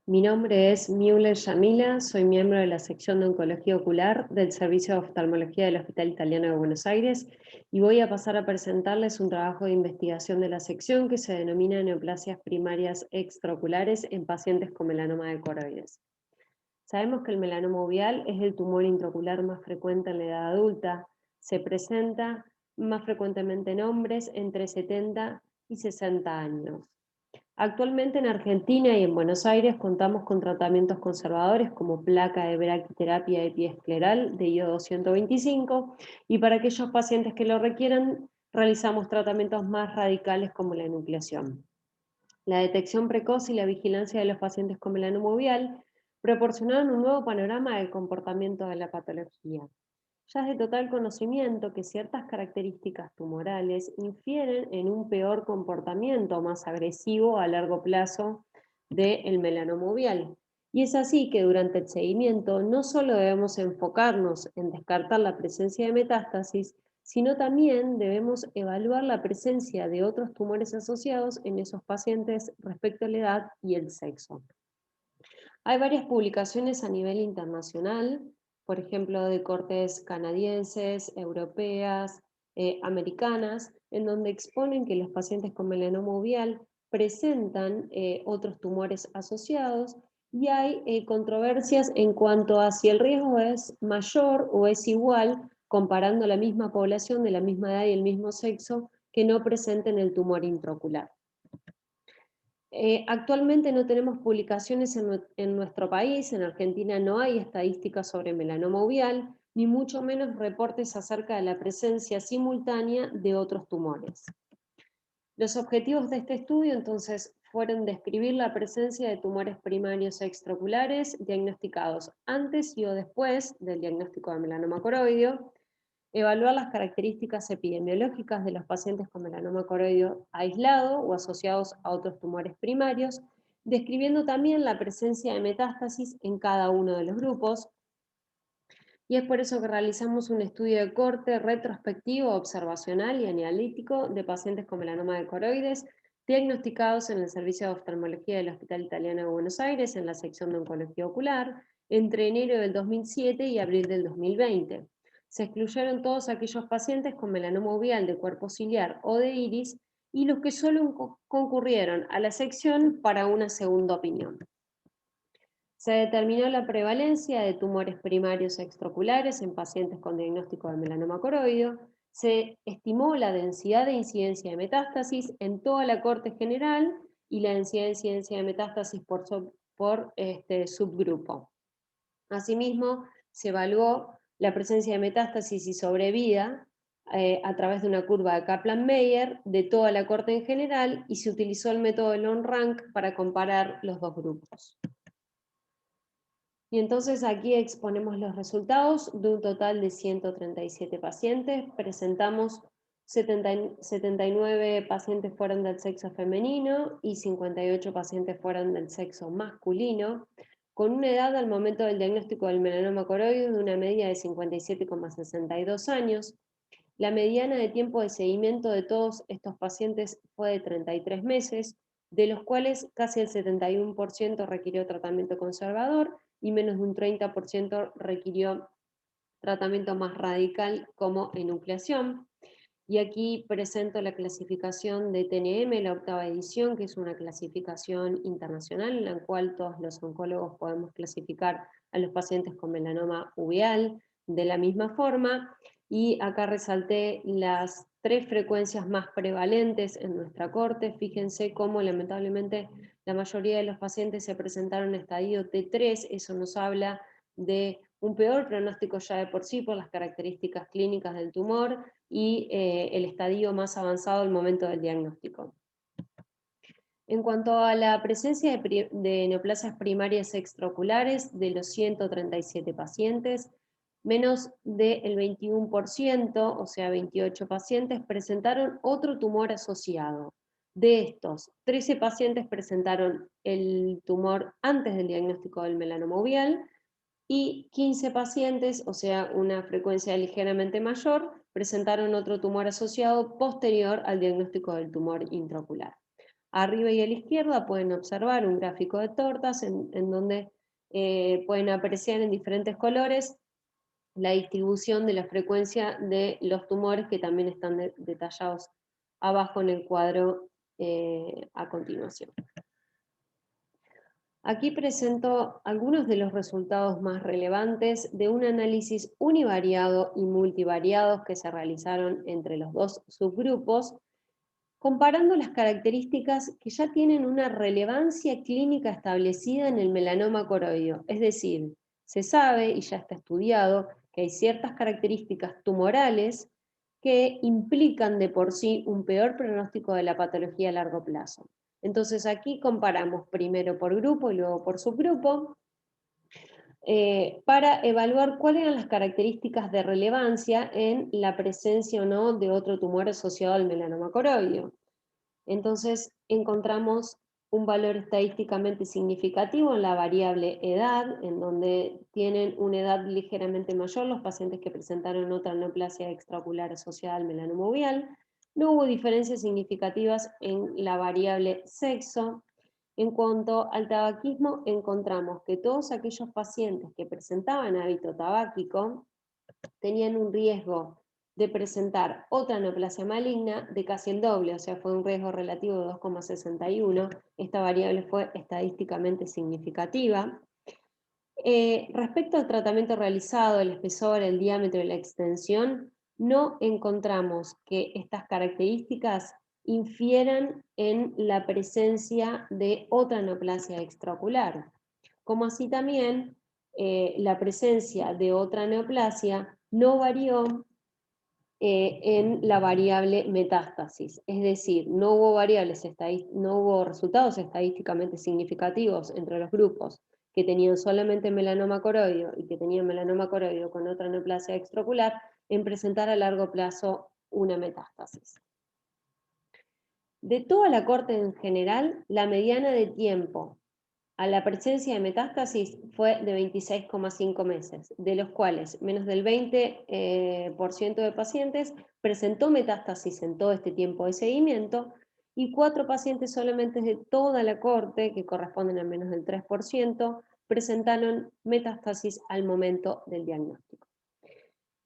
Mi nombre es Müller Yamila, soy miembro de la sección de Oncología Ocular del Servicio de Oftalmología del Hospital Italiano de Buenos Aires y voy a pasar a presentarles un trabajo de investigación de la sección que se denomina neoplasias primarias extraoculares en pacientes con melanoma de coroides. Sabemos que el melanoma uveal es el tumor intraocular más frecuente en la edad adulta. Se presenta más frecuentemente en hombres entre 70 y 60 años. Actualmente en Argentina y en Buenos Aires contamos con tratamientos conservadores como placa de braquiterapia epiescleral de iodo 125 y para aquellos pacientes que lo requieran realizamos tratamientos más radicales como la enucleación. La detección precoz y la vigilancia de los pacientes con melanoma uveal proporcionaron un nuevo panorama del comportamiento de la patología. Ya es de total conocimiento que ciertas características tumorales infieren en un peor comportamiento más agresivo a largo plazo del melanoma uveal. Y es así que durante el seguimiento no solo debemos enfocarnos en descartar la presencia de metástasis, sino también debemos evaluar la presencia de otros tumores asociados en esos pacientes respecto a la edad y el sexo. Hay varias publicaciones a nivel internacional, por ejemplo, de cortes canadienses, europeas, americanas, en donde exponen que los pacientes con melanoma uveal presentan otros tumores asociados y hay controversias en cuanto a si el riesgo es mayor o es igual comparando la misma población de la misma edad y el mismo sexo que no presenten el tumor intraocular. Actualmente no tenemos publicaciones en nuestro país, en Argentina no hay estadísticas sobre melanoma uveal, ni mucho menos reportes acerca de la presencia simultánea de otros tumores. Los objetivos de este estudio entonces fueron describir la presencia de tumores primarios extraoculares diagnosticados antes y o después del diagnóstico de melanoma coroideo, evaluar las características epidemiológicas de los pacientes con melanoma coroideo aislado o asociados a otros tumores primarios, describiendo también la presencia de metástasis en cada uno de los grupos, y es por eso que realizamos un estudio de corte retrospectivo, observacional y analítico de pacientes con melanoma de coroides diagnosticados en el Servicio de Oftalmología del Hospital Italiano de Buenos Aires en la sección de Oncología Ocular entre enero del 2007 y abril del 2020. Se excluyeron todos aquellos pacientes con melanoma uveal de cuerpo ciliar o de iris y los que solo concurrieron a la sección para una segunda opinión. Se determinó la prevalencia de tumores primarios extraoculares en pacientes con diagnóstico de melanoma coroideo, se estimó la densidad de incidencia de metástasis en toda la corte general y la densidad de incidencia de metástasis por subgrupo. Asimismo, se evaluó la presencia de metástasis y sobrevida a través de una curva de Kaplan-Meier de toda la corte en general y se utilizó el método de Lone Rank para comparar los dos grupos. Y entonces aquí exponemos los resultados de un total de 137 pacientes. Presentamos 79 pacientes fueron del sexo femenino y 58 pacientes fueron del sexo masculino, con una edad al momento del diagnóstico del melanoma coroideo de una media de 57,62 años. La mediana de tiempo de seguimiento de todos estos pacientes fue de 33 meses, de los cuales casi el 71% requirió tratamiento conservador y menos de un 30% requirió tratamiento más radical como enucleación. Y aquí presento la clasificación de TNM, la octava edición, que es una clasificación internacional en la cual todos los oncólogos podemos clasificar a los pacientes con melanoma uveal de la misma forma. Y acá resalté las 3 frecuencias más prevalentes en nuestra corte. Fíjense cómo lamentablemente la mayoría de los pacientes se presentaron en estadio T3, eso nos habla de un peor pronóstico ya de por sí por las características clínicas del tumor y el estadio más avanzado al momento del diagnóstico. En cuanto a la presencia de neoplasias primarias extraoculares, de los 137 pacientes, menos del 21%, o sea 28 pacientes, presentaron otro tumor asociado. De estos, 13 pacientes presentaron el tumor antes del diagnóstico del melanoma uveal, y 15 pacientes, o sea, una frecuencia ligeramente mayor, presentaron otro tumor asociado posterior al diagnóstico del tumor intraocular. Arriba y a la izquierda pueden observar un gráfico de tortas en donde pueden apreciar en diferentes colores la distribución de la frecuencia de los tumores que también están detallados abajo en el cuadro a continuación. Aquí presento algunos de los resultados más relevantes de un análisis univariado y multivariados que se realizaron entre los dos subgrupos, comparando las características que ya tienen una relevancia clínica establecida en el melanoma coroideo. Es decir, se sabe y ya está estudiado que hay ciertas características tumorales que implican de por sí un peor pronóstico de la patología a largo plazo. Entonces aquí comparamos primero por grupo y luego por subgrupo, para evaluar cuáles eran las características de relevancia en la presencia o no de otro tumor asociado al melanoma coroideo. Entonces encontramos un valor estadísticamente significativo en la variable edad, en donde tienen una edad ligeramente mayor los pacientes que presentaron otra neoplasia extraocular asociada al melanoma uveal. No hubo diferencias significativas en la variable sexo. En cuanto al tabaquismo, encontramos que todos aquellos pacientes que presentaban hábito tabáquico tenían un riesgo de presentar otra neoplasia maligna de casi el doble, o sea, fue un riesgo relativo de 2,61. Esta variable fue estadísticamente significativa. Respecto al tratamiento realizado, el espesor, el diámetro y la extensión, no encontramos que estas características infieran en la presencia de otra neoplasia extraocular, como así también la presencia de otra neoplasia no varió en la variable metástasis, es decir, no hubo resultados estadísticamente significativos entre los grupos que tenían solamente melanoma coroideo y que tenían melanoma coroideo con otra neoplasia extraocular en presentar a largo plazo una metástasis. De toda la corte en general, la mediana de tiempo a la presencia de metástasis fue de 26,5 meses, de los cuales menos del 20% de pacientes presentó metástasis en todo este tiempo de seguimiento y 4 pacientes solamente de toda la corte, que corresponden a menos del 3%, presentaron metástasis al momento del diagnóstico.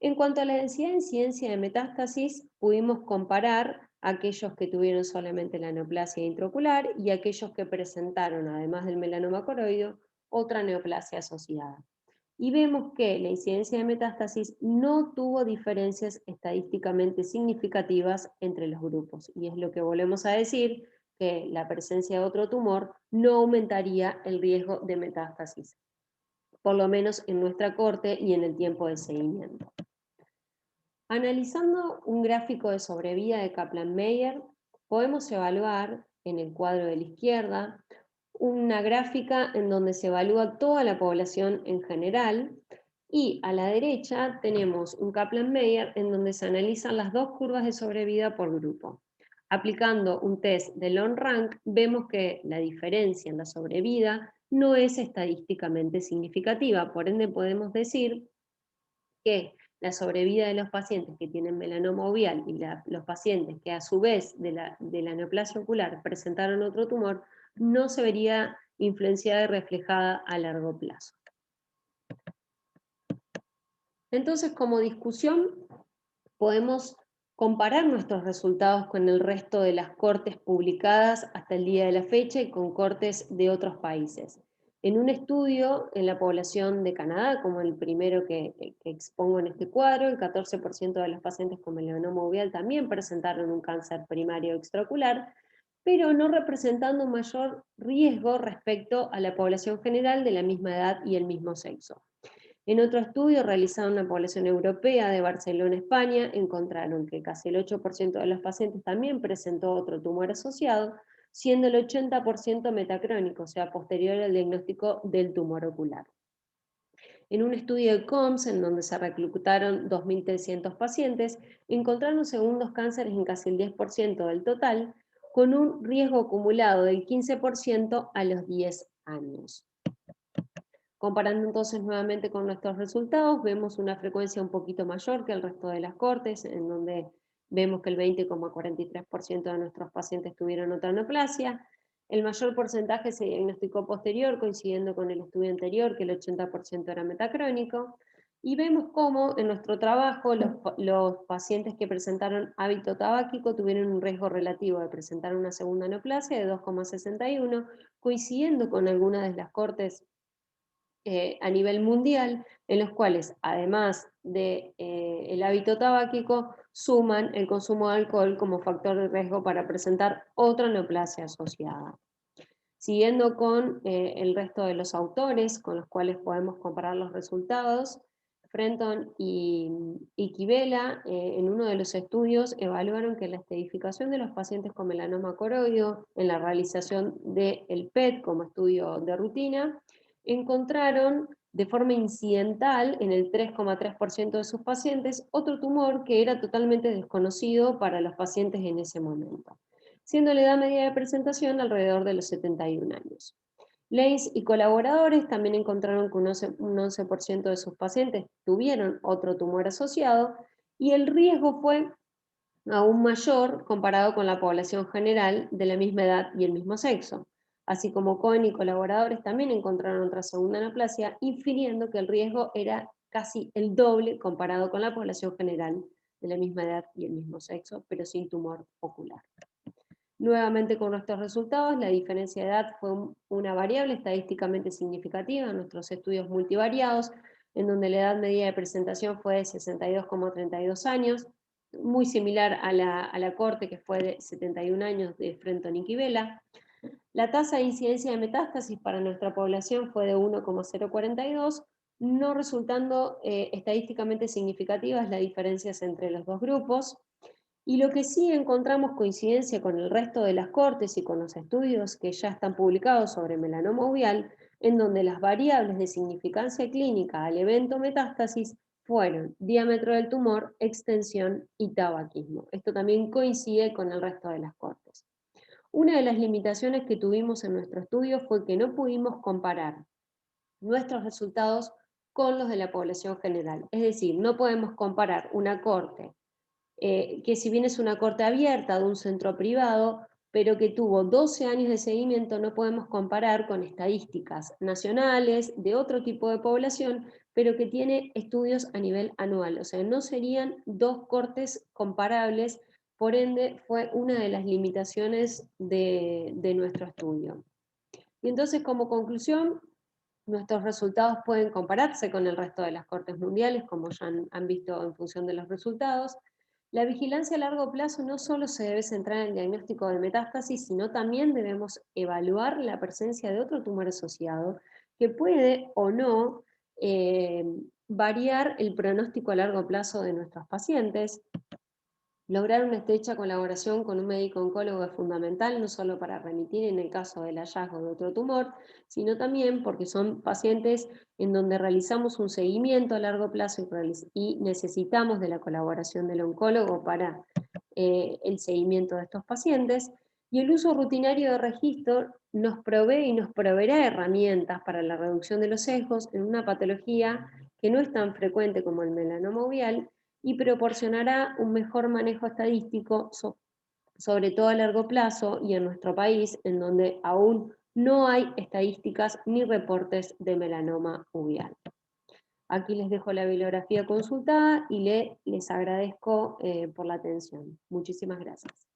En cuanto a la densidad de incidencia de metástasis, pudimos comparar aquellos que tuvieron solamente la neoplasia intraocular y aquellos que presentaron, además del melanoma coroideo, otra neoplasia asociada. Y vemos que la incidencia de metástasis no tuvo diferencias estadísticamente significativas entre los grupos. Y es lo que volvemos a decir, que la presencia de otro tumor no aumentaría el riesgo de metástasis, por lo menos en nuestra corte y en el tiempo de seguimiento. Analizando un gráfico de sobrevida de Kaplan-Meier, podemos evaluar en el cuadro de la izquierda una gráfica en donde se evalúa toda la población en general y a la derecha tenemos un Kaplan-Meier en donde se analizan las dos curvas de sobrevida por grupo. Aplicando un test de long rank, vemos que la diferencia en la sobrevida no es estadísticamente significativa, por ende podemos decir que la sobrevida de los pacientes que tienen melanoma uveal y los pacientes que a su vez de la neoplasia ocular presentaron otro tumor, no se vería influenciada y reflejada a largo plazo. Entonces, como discusión, podemos comparar nuestros resultados con el resto de las cortes publicadas hasta el día de la fecha y con cortes de otros países. En un estudio en la población de Canadá, como el primero que expongo en este cuadro, el 14% de los pacientes con melanoma uveal también presentaron un cáncer primario extraocular, pero no representando un mayor riesgo respecto a la población general de la misma edad y el mismo sexo. En otro estudio realizado en una población europea de Barcelona, España, encontraron que casi el 8% de los pacientes también presentó otro tumor asociado, siendo el 80% metacrónico, o sea, posterior al diagnóstico del tumor ocular. En un estudio de COMS, en donde se reclutaron 2.300 pacientes, encontraron segundos cánceres en casi el 10% del total, con un riesgo acumulado del 15% a los 10 años. Comparando entonces nuevamente con nuestros resultados, vemos una frecuencia un poquito mayor que el resto de las cortes, en donde vemos que el 20,43% de nuestros pacientes tuvieron otra neoplasia. El mayor porcentaje se diagnosticó posterior, coincidiendo con el estudio anterior, que el 80% era metacrónico. Y vemos cómo en nuestro trabajo los pacientes que presentaron hábito tabáquico tuvieron un riesgo relativo de presentar una segunda neoplasia de 2,61, coincidiendo con algunas de las cortes a nivel mundial, en los cuales, además del el hábito tabáquico, suman el consumo de alcohol como factor de riesgo para presentar otra neoplasia asociada. Siguiendo con el resto de los autores con los cuales podemos comparar los resultados, Frenton y Kivela, en uno de los estudios, evaluaron que la estadificación de los pacientes con melanoma coroideo en la realización del PET como estudio de rutina, encontraron de forma incidental en el 3,3% de sus pacientes otro tumor que era totalmente desconocido para los pacientes en ese momento, siendo la edad media de presentación alrededor de los 71 años. Leis y colaboradores también encontraron que un 11% de sus pacientes tuvieron otro tumor asociado y el riesgo fue aún mayor comparado con la población general de la misma edad y el mismo sexo. Así como Cohen y colaboradores también encontraron otra segunda neoplasia, infiriendo que el riesgo era casi el doble comparado con la población general de la misma edad y el mismo sexo, pero sin tumor ocular. Nuevamente con nuestros resultados, la diferencia de edad fue una variable estadísticamente significativa en nuestros estudios multivariados, en donde la edad media de presentación fue de 62,32 años, muy similar a la corte que fue de 71 años de Frenton y Kivela. La tasa de incidencia de metástasis para nuestra población fue de 1,042, no resultando estadísticamente significativas las diferencias entre los dos grupos. Y lo que sí encontramos coincidencia con el resto de las cortes y con los estudios que ya están publicados sobre melanoma uveal, en donde las variables de significancia clínica al evento metástasis fueron diámetro del tumor, extensión y tabaquismo. Esto también coincide con el resto de las cortes. Una de las limitaciones que tuvimos en nuestro estudio fue que no pudimos comparar nuestros resultados con los de la población general. Es decir, no podemos comparar una corte que si bien es una corte abierta de un centro privado, pero que tuvo 12 años de seguimiento, no podemos comparar con estadísticas nacionales de otro tipo de población, pero que tiene estudios a nivel anual. O sea, no serían dos cortes comparables, por ende fue una de las limitaciones de nuestro estudio. Y entonces, como conclusión, nuestros resultados pueden compararse con el resto de las cortes mundiales, como ya han visto en función de los resultados. La vigilancia a largo plazo no solo se debe centrar en el diagnóstico de metástasis, sino también debemos evaluar la presencia de otro tumor asociado que puede o no variar el pronóstico a largo plazo de nuestros pacientes. Lograr una estrecha colaboración con un médico oncólogo es fundamental, no solo para remitir en el caso del hallazgo de otro tumor, sino también porque son pacientes en donde realizamos un seguimiento a largo plazo y necesitamos de la colaboración del oncólogo para el seguimiento de estos pacientes. Y el uso rutinario de registro nos provee y nos proveerá herramientas para la reducción de los sesgos en una patología que no es tan frecuente como el melanoma uveal, y proporcionará un mejor manejo estadístico, sobre todo a largo plazo y en nuestro país, en donde aún no hay estadísticas ni reportes de melanoma uveal. Aquí les dejo la bibliografía consultada y les agradezco por la atención. Muchísimas gracias.